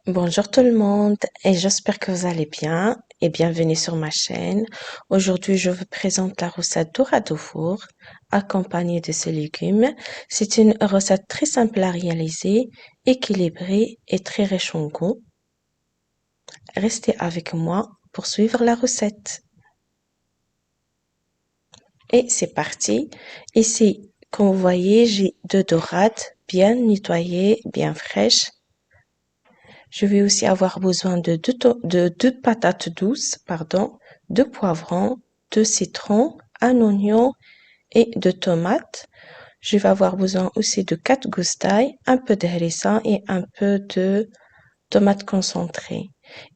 Bonjour tout le monde et j'espère que vous allez bien et bienvenue sur ma chaîne. Aujourd'hui, je vous présente la recette dorade au four accompagnée de ces légumes. C'est une recette très simple à réaliser, équilibrée et très riche en goût. Restez avec moi pour suivre la recette. Et c'est parti. Ici, comme vous voyez, j'ai deux dorades bien nettoyées, bien fraîches. Je vais aussi avoir besoin de deux patates douces, pardon, deux poivrons, deux citrons, un oignon et deux tomates. Je vais avoir besoin aussi de 4 gousses d'ail, un peu de harissa et un peu de tomates concentrées.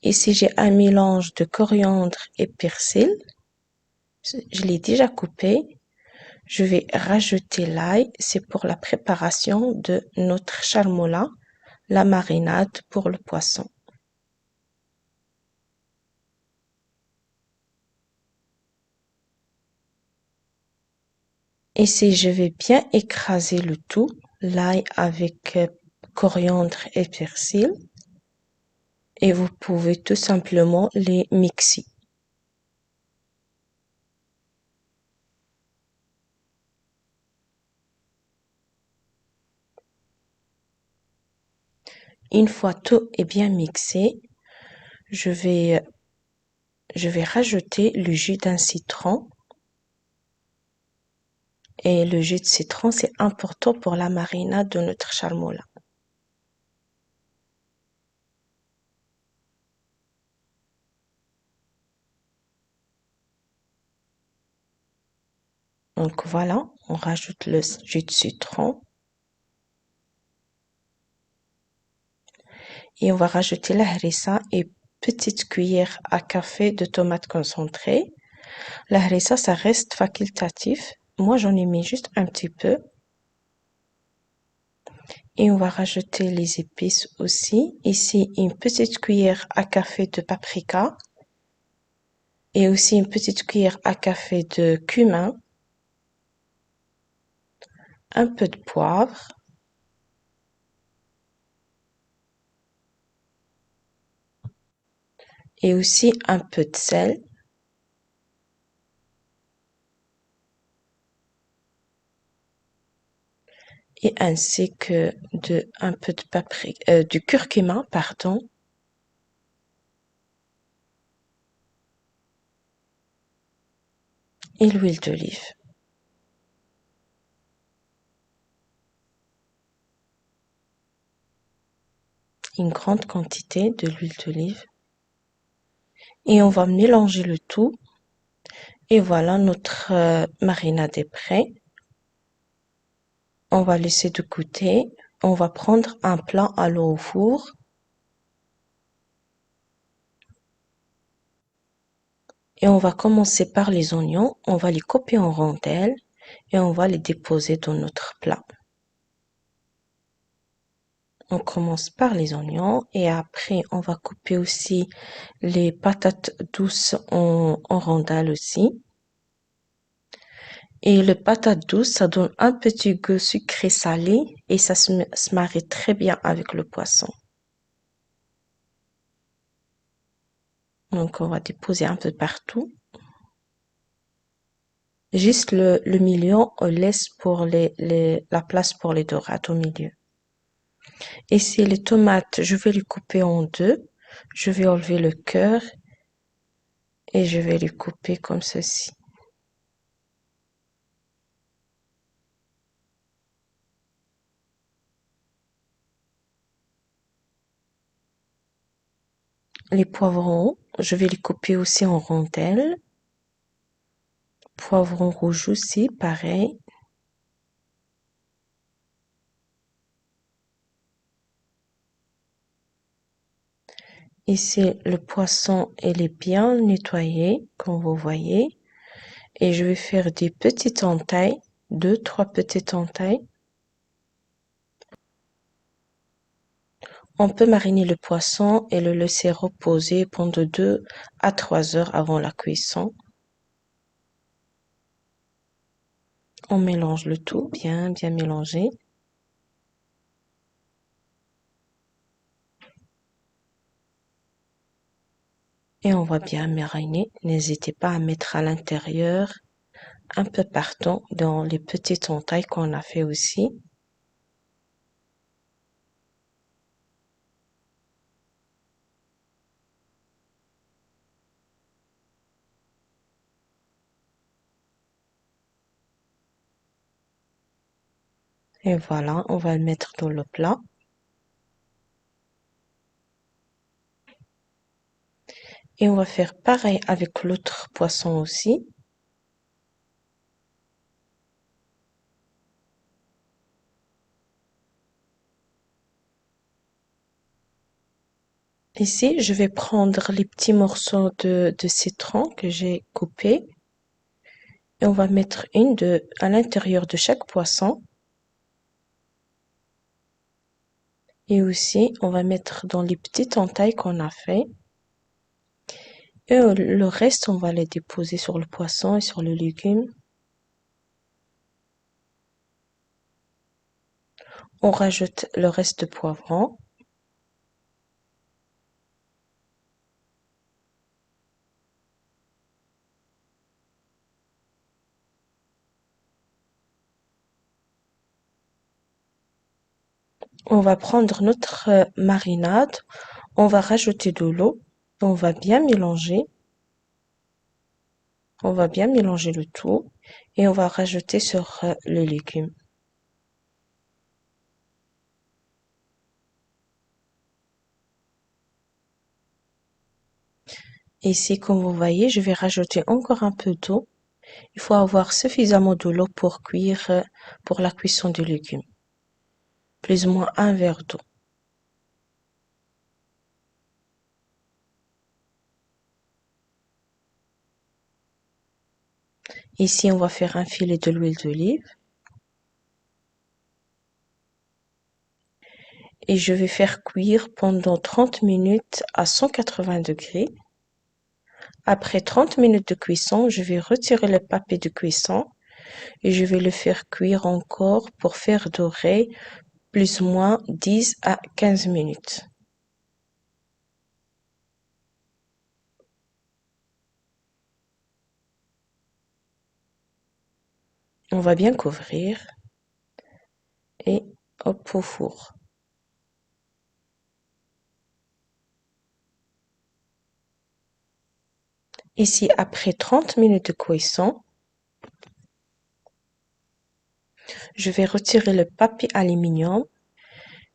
Ici, j'ai un mélange de coriandre et persil. Je l'ai déjà coupé. Je vais rajouter l'ail. C'est pour la préparation de notre charmoula, la marinade pour le poisson. Ici, je vais bien écraser le tout, l'ail avec coriandre et persil, et vous pouvez tout simplement les mixer. Une fois tout est bien mixé, je vais rajouter le jus d'un citron. Et le jus de citron, c'est important pour la marinade de notre charmoula. Donc voilà, on rajoute le jus de citron et on va rajouter la harissa et petite cuillère à café de tomates concentrées. La harissa, ça reste facultatif. Moi, j'en ai mis juste un petit peu. Et on va rajouter les épices aussi. Ici, une petite cuillère à café de paprika. Et aussi une petite cuillère à café de cumin. Un peu de poivre. Et aussi un peu de sel. Et ainsi que un peu de paprika, du curcuma, pardon. Et l'huile d'olive. Une grande quantité de l'huile d'olive. Et on va mélanger le tout. Et voilà, notre marinade est prêt. On va laisser de côté. On va prendre un plat à l'eau au four. Et on va commencer par les oignons. On va les couper en rondelles et on va les déposer dans notre plat. On commence par les oignons et après on va couper aussi les patates douces en rondelles aussi. Et le patate douce, ça donne un petit goût sucré salé et ça se marie très bien avec le poisson. Donc on va déposer un peu partout. Juste le milieu, on laisse pour la place pour les dorades au milieu. Ici, les tomates, je vais les couper en deux. Je vais enlever le cœur et je vais les couper comme ceci. Les poivrons, je vais les couper aussi en rondelles. Poivrons rouges aussi, pareil. Ici, le poisson, il est bien nettoyé, comme vous voyez. Et je vais faire des petites entailles, deux, trois petites entailles. On peut mariner le poisson et le laisser reposer pendant 2 à 3 heures avant la cuisson. On mélange le tout, bien, bien mélangé. Et on va bien mariner. N'hésitez pas à mettre à l'intérieur un peu partout dans les petites entailles qu'on a fait aussi. Et voilà, on va le mettre dans le plat. Et on va faire pareil avec l'autre poisson aussi. Ici, je vais prendre les petits morceaux de citron que j'ai coupés et on va mettre à l'intérieur de chaque poisson. Et aussi, on va mettre dans les petites entailles qu'on a fait. Et le reste, on va les déposer sur le poisson et sur le légume. On rajoute le reste de poivron. On va prendre notre marinade. On va rajouter de l'eau. On va bien mélanger. On va bien mélanger le tout et on va rajouter sur le légume. Ici, comme vous voyez, je vais rajouter encore un peu d'eau. Il faut avoir suffisamment de l'eau pour cuire, pour la cuisson du légume. Plus ou moins un verre d'eau. Ici, on va faire un filet de l'huile d'olive. Et je vais faire cuire pendant 30 minutes à 180 degrés. Après 30 minutes de cuisson, je vais retirer le papier de cuisson et je vais le faire cuire encore pour faire dorer plus ou moins 10 à 15 minutes. On va bien couvrir et hop au four. Ici, après 30 minutes de cuisson, je vais retirer le papier aluminium.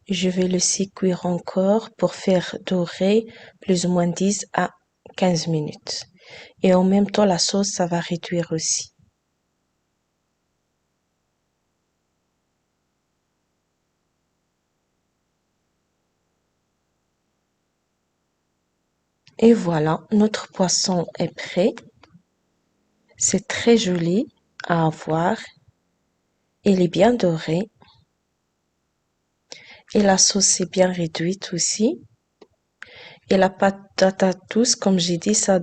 Je vais le laisser cuire encore pour faire dorer plus ou moins 10 à 15 minutes. Et en même temps, la sauce, ça va réduire aussi. Et voilà, notre poisson est prêt. C'est très joli à voir. Il est bien doré. Et la sauce est bien réduite aussi. Et la patata douce, comme j'ai dit, ça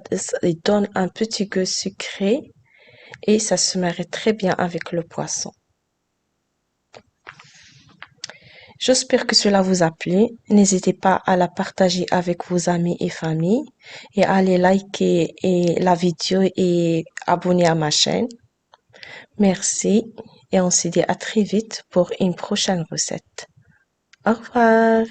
donne un petit goût sucré et ça se marie très bien avec le poisson. J'espère que cela vous a plu. N'hésitez pas à la partager avec vos amis et familles et à aller liker la vidéo et abonner à ma chaîne. Merci et on se dit à très vite pour une prochaine recette. Au revoir.